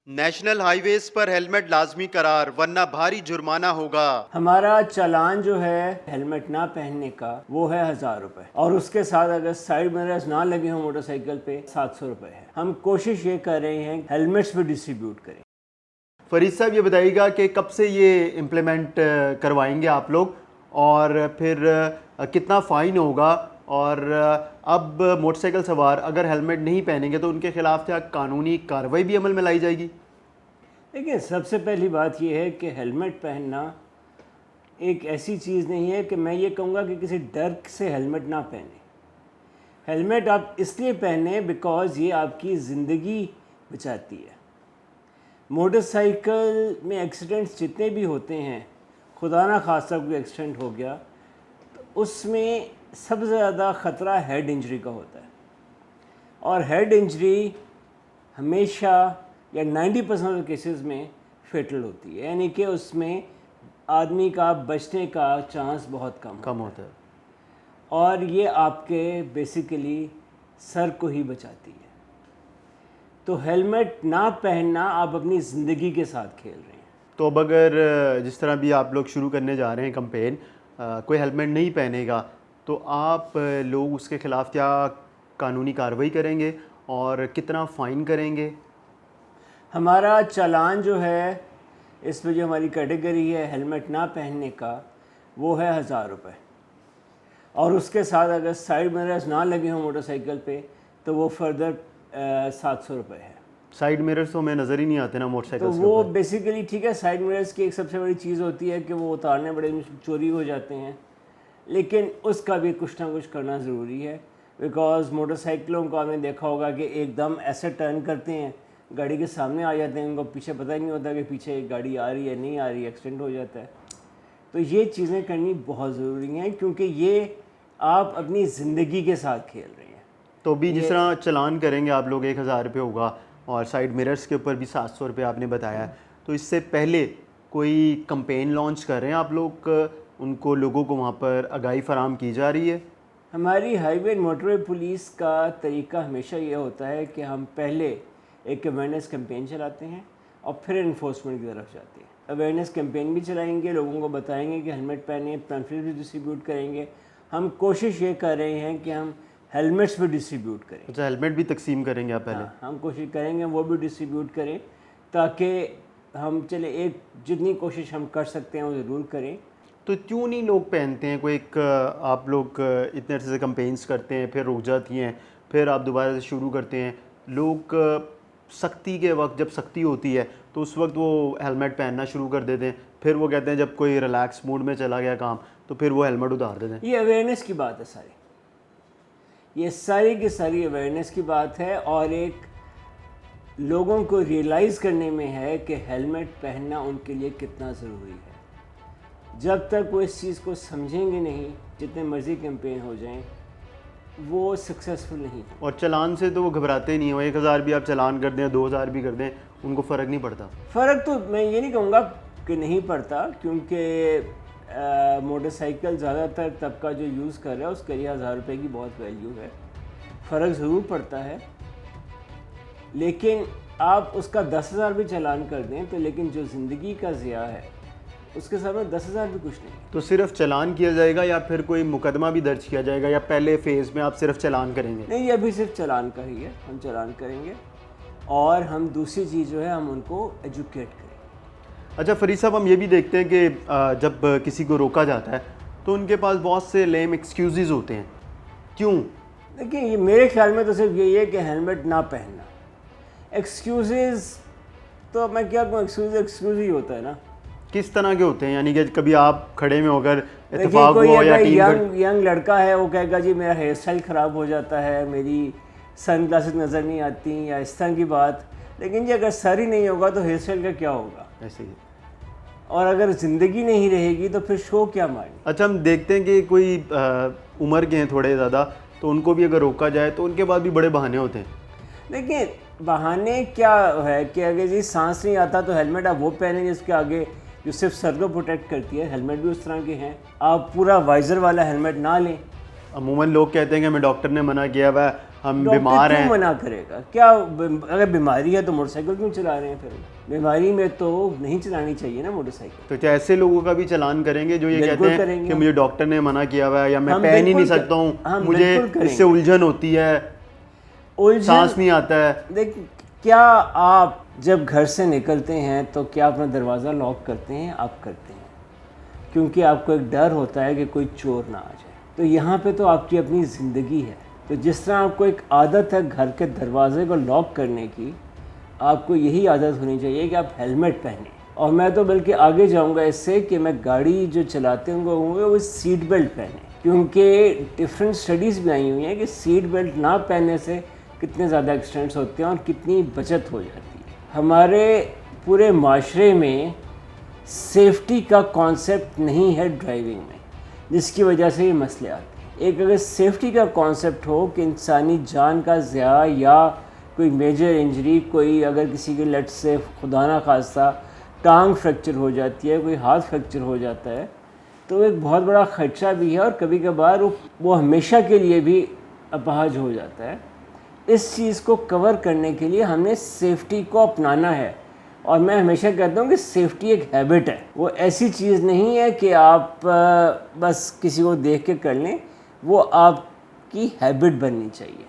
National highways पर helmet लाजमी करार वरना भारी जुर्माना होगा। हमारा चालान जो है हेलमेट ना पहनने का वो है 1000 रुपए और उसके साथ अगर साइड मिरर्स ना लगे हों मोटरसाइकिल पे 700 रुपए है। हम कोशिश ये कर रहे हैं हेलमेट्स भी डिस्ट्रीब्यूट करें। फरीद साहब ये बताइएगा कि कब से ये इम्प्लीमेंट करवाएंगे आप लोग और फिर कितना फ़ाइन होगा और अब मोटरसाइकिल सवार अगर हेलमेट नहीं पहनेंगे तो उनके खिलाफ क्या कानूनी कार्रवाई भी अमल में लाई जाएगी? देखिए, सबसे पहली बात यह है कि हेलमेट पहनना एक ऐसी चीज़ नहीं है कि मैं ये कहूँगा कि किसी डर से हेलमेट ना पहने। हेलमेट आप इसलिए पहने बिकॉज़ ये आपकी ज़िंदगी बचाती है। मोटरसाइकिल में एक्सीडेंट्स जितने भी होते हैं, खुदा ना खास्ता कोई एक्सीडेंट हो गया तो उसमें सबसे ज़्यादा ख़तरा हेड इंजरी का होता है और हेड इंजरी हमेशा या 90% केसेस में फेटल होती है, यानी कि उसमें आदमी का बचने का चांस बहुत कम होता है और ये आपके बेसिकली सर को ही बचाती है। तो हेलमेट ना पहनना आप अपनी ज़िंदगी के साथ खेल रहे हैं। तो अब अगर जिस तरह भी आप लोग शुरू करने जा रहे हैं कैंपेन, कोई हेलमेट नहीं पहनेगा तो आप लोग उसके ख़िलाफ़ क्या कानूनी कार्रवाई करेंगे और कितना फ़ाइन करेंगे? हमारा चालान जो है, इसमें जो हमारी कैटेगरी है हेलमेट ना पहनने का, वो है 1000 रुपये और उसके साथ अगर साइड मिरर्स ना लगे हों मोटरसाइकिल पे तो वो फर्दर 700 रुपये है। साइड मिरर्स तो हमें नज़र ही नहीं आते ना मोटरसाइकिल तो के वो ऊपर। बेसिकली ठीक है, साइड मिरर्स की एक सबसे बड़ी चीज़ होती है कि वो उतारने बड़े चोरी हो जाते हैं, लेकिन उसका भी कुछ ना कुछ करना ज़रूरी है बिकॉज़ मोटरसाइकिलों को आपने देखा होगा कि एकदम ऐसे टर्न करते हैं, गाड़ी के सामने आ जाते हैं, उनको पीछे पता ही नहीं होता कि पीछे एक गाड़ी आ रही है नहीं आ रही, एक्सीडेंट हो जाता है। तो ये चीज़ें करनी बहुत ज़रूरी हैं क्योंकि ये आप अपनी ज़िंदगी के साथ खेल रहे हैं। तो भी जिस तरह चालान करेंगे आप लोग 1000 रुपये होगा और साइड मिरर्स के ऊपर भी 700 रुपये आपने बताया है, तो इससे पहले कोई कैंपेन लॉन्च कर रहे हैं आप लोग, उनको लोगों को वहाँ पर आगाही फराहम की जा रही है? हमारी हाईवे एंड मोटरवे पुलिस का तरीका हमेशा ये होता है कि हम पहले एक अवेयरनेस कैंपेन चलाते हैं और फिर इन्फोर्समेंट की तरफ जाते हैं। अवेयरनेस कैंपेन भी चलाएंगे, लोगों को बताएंगे कि हेलमेट पहने, पैम्फलेट भी डिस्ट्रीब्यूट करेंगे। हम कोशिश ये कर रहे हैं कि हम हेलमेट्स भी डिस्ट्रीब्यूट करें। अच्छा, हेलमेट भी तकसीम करेंगे आप पहले? हाँ, हम कोशिश करेंगे वो भी डिस्ट्रीब्यूट करें ताकि हम चले एक जितनी कोशिश हम कर सकते हैं वो ज़रूर करें। तो क्यों नहीं लोग पहनते हैं? कोई एक आप लोग इतने अर्से से कैंपेन्स करते हैं, फिर रुक जाती हैं, फिर आप दोबारा से शुरू करते हैं। लोग सख्ती के वक्त, जब सख्ती होती है तो उस वक्त वो हेलमेट पहनना शुरू कर देते हैं, फिर वो कहते हैं जब कोई रिलैक्स मूड में चला गया काम तो फिर वो हेलमेट उतार देते हैं। ये अवेयरनेस की बात है सारी, ये सारी की सारी अवेयरनेस की बात है और एक लोगों को रियलाइज़ करने में है कि हेलमेट पहनना उनके लिए कितना ज़रूरी है। जब तक वो इस चीज़ को समझेंगे नहीं, जितने मर्ज़ी कैंपेन हो जाएं, वो सक्सेसफुल नहीं। और चालान से तो वो घबराते ही नहीं हो, 1000 भी आप चालान कर दें, 2000 भी कर दें, उनको फ़र्क नहीं पड़ता। फ़र्क तो मैं ये नहीं कहूँगा कि नहीं पड़ता क्योंकि मोटरसाइकिल ज़्यादातर तबका जो यूज़ कर रहा है उसके लिए 1000 रुपये की बहुत वैल्यू है। फ़र्क ज़रूर पड़ता है, लेकिन आप उसका 10,000 भी चालान कर दें तो लेकिन जो ज़िंदगी का ज़िया है उसके सामने 10,000 भी कुछ नहीं। तो सिर्फ चालान किया जाएगा या फिर कोई मुकदमा भी दर्ज किया जाएगा या पहले फ़ेज़ में आप सिर्फ चालान करेंगे? नहीं, ये अभी सिर्फ चालान का ही है, हम चालान करेंगे और हम दूसरी चीज़ जो है हम उनको एजुकेट करें। अच्छा फरीद साहब, हम ये भी देखते हैं कि जब किसी को रोका जाता है तो उनके पास बहुत से लेम एक्सक्यूज़ होते हैं। क्यों? देखिए, ये मेरे ख्याल में तो सिर्फ यही है कि हेलमेट ना पहनना। एक्सक्यूज़ तो मैं क्या कहूँ, एक्सक्यूज़ ही होता है ना। किस तरह के होते हैं? यानी कि कभी आप खड़े में होकर देखिए, इत्तेफाक कोई हुआ या अगर टीम यंग लड़का है वो कहेगा जी मेरा हेयर स्टाइल ख़राब हो जाता है, मेरी सन ग्लासेस नज़र नहीं आती या इस तरह की बात। लेकिन जी अगर सर ही नहीं होगा तो हेयर स्टाइल का क्या होगा? ऐसे ही। और अगर ज़िंदगी नहीं रहेगी तो फिर शो क्या मारनी? अच्छा, हम देखते हैं कि कोई उम्र के हैं थोड़े ज़्यादा, तो उनको भी अगर रोका जाए तो उनके पास भी बड़े बहाने होते हैं। देखिए, बहाने क्या है कि अगर जी सांस नहीं आता तो हेलमेट आप वो पहने जिसके आगे जो सिर्फ सर को प्रोटेक्ट करती है। हेलमेट भी उस तरह के हैं, आप पूरा वाइज़र वाला हेलमेट ना लें। अमूमन लोग कहते हैं कि हमें डॉक्टर ने मना किया हुआ है, हम डॉक्टर बीमार क्यों हैं। मना करेगा? क्या अगर बीमारी है तो मोटरसाइकिल क्यों चला रहे हैं फिर? बीमारी में तो नहीं चलानी चाहिए ना मोटरसाइकिल। तो क्या ऐसे लोगों का भी चालान करेंगे जो ये बिल्कुल कहते हैं करेंगे कि हम। मुझे डॉक्टर ने मना किया हुआ है या मैं हम पहन ही नहीं बिल्कुल सकता हूँ, हम मुझे बिल्कुल करेंगे। इससे उलझन होती है, उलझन सांस नहीं आता है। देख, क्या आप जब घर से निकलते हैं तो क्या अपना दरवाज़ा लॉक करते हैं? आप करते हैं, क्योंकि आपको एक डर होता है कि कोई चोर ना आ जाए। तो यहाँ पे तो आपकी अपनी ज़िंदगी है। तो जिस तरह आपको एक आदत है घर के दरवाजे को लॉक करने की, आपको यही आदत होनी चाहिए कि आप हेलमेट पहनें। और मैं तो बल्कि आगे जाऊंगा इससे कि मैं गाड़ी जो चलाते होंगे वो सीट बेल्ट पहने, क्योंकि डिफरेंट स्टडीज़ भी आई हुई हैं कि सीट बेल्ट ना पहनने से कितने ज़्यादा एक्सीडेंट्स होते हैं और कितनी बचत हो जाती है। हमारे पूरे माशरे में सेफ्टी का कॉन्सेप्ट नहीं है ड्राइविंग में, जिसकी वजह से ये मसले आते हैं। एक अगर सेफ्टी का कॉन्सेप्ट हो कि इंसानी जान का ज़िया या कोई मेजर इंजरी, कोई अगर किसी के लट से खुदा ना खास्ता टांग फ्रैक्चर हो जाती है, कोई हाथ फ्रैक्चर हो जाता है, तो एक बहुत बड़ा खर्चा भी है और कभी कभार वो हमेशा के लिए भी अपाहज हो जाता है। इस चीज़ को कवर करने के लिए हमने सेफ्टी को अपनाना है। और मैं हमेशा कहता हूँ कि सेफ्टी एक हैबिट है, वो ऐसी चीज़ नहीं है कि आप बस किसी को देख के कर लें, वो आपकी हैबिट बननी चाहिए।